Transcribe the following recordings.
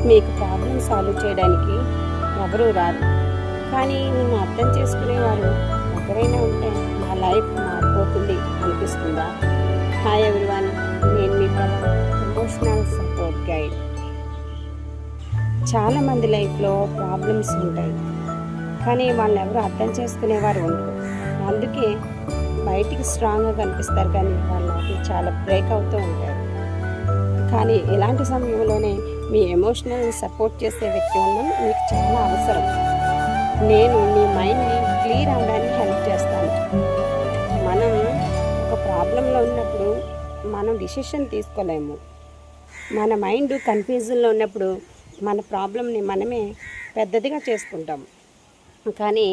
మీకు problem solve చేయడానికి ఎవరూ రారు, కానీ నిన్ను అర్థం చేసుకునేవారు ఎవరైనా ఉంటే నా లైఫ్ మారిపోతుంది అనిపిస్తుందా? హాయ్ ఎవ్రీవన్, నేను మీ ఎమోషనల్ సపోర్ట్ గైడ్. చాలామంది లైఫ్లో ప్రాబ్లమ్స్ ఉంటాయి, కానీ వాళ్ళని ఎవరు అర్థం చేసుకునేవారు ఉండరు. అందుకే బయటికి స్ట్రాంగ్గా కనిపిస్తారు, కానీ వాళ్ళకి చాలా బ్రేక్ అవుతూ ఉంటారు. కానీ ఇలాంటి సమయంలోనే మీ ఎమోషనల్ సపోర్ట్ చేసే వ్యక్తి ఉండడం మీకు చాలా అవసరం. నేను మీ మైండ్ని క్లియర్ అవ్వడానికి హెల్ప్ చేస్తాను. మనం ఒక ప్రాబ్లంలో ఉన్నప్పుడు మనం డిసిషన్ తీసుకోలేము. మన మైండ్ కన్ఫ్యూజన్లో ఉన్నప్పుడు మన ప్రాబ్లంని మనమే పెద్దదిగా చేసుకుంటాం. కానీ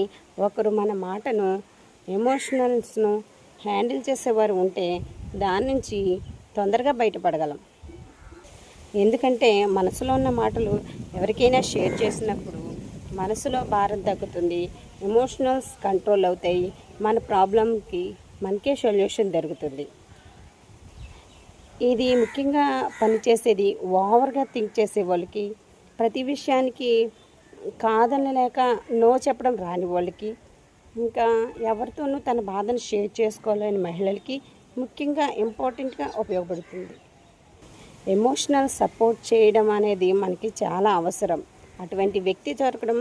ఒకరు మన మాటను, ఎమోషనల్స్ను హ్యాండిల్ చేసేవారు ఉంటే దాని నుంచి తొందరగా బయటపడగలం. ఎందుకంటే మనసులో ఉన్న మాటలు ఎవరికైనా షేర్ చేసినప్పుడు మనసులో భారం తగ్గుతుంది, ఎమోషనల్స్ కంట్రోల్ అవుతాయి, మన ప్రాబ్లంకి మనకే సొల్యూషన్ దొరుకుతుంది. ఇది ముఖ్యంగా పనిచేసేది ఓవర్గా థింక్ చేసే వాళ్ళకి, ప్రతి విషయానికి కాదనలేక నో చెప్పడం రాని వాళ్ళకి, ఇంకా ఎవరితోనూ తన బాధను షేర్ చేసుకోలేని మహిళలకి ముఖ్యంగా ఇంపార్టెంట్గా ఉపయోగపడుతుంది. ఎమోషనల్ సపోర్ట్ చేయడం అనేది మనకి చాలా అవసరం. అటువంటి వ్యక్తి దొరకడం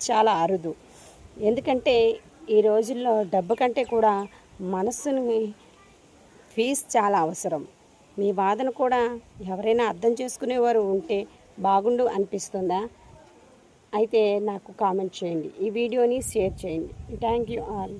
చాలా అరుదు. ఎందుకంటే ఈ రోజుల్లో డబ్బు కంటే కూడా మనస్సుని పీస్ చాలా అవసరం. మీ బాధను కూడా ఎవరైనా అర్థం చేసుకునేవారు ఉంటే బాగుండు అనిపిస్తుందా? అయితే నాకు కామెంట్ చేయండి, ఈ వీడియోని షేర్ చేయండి. Thank you all.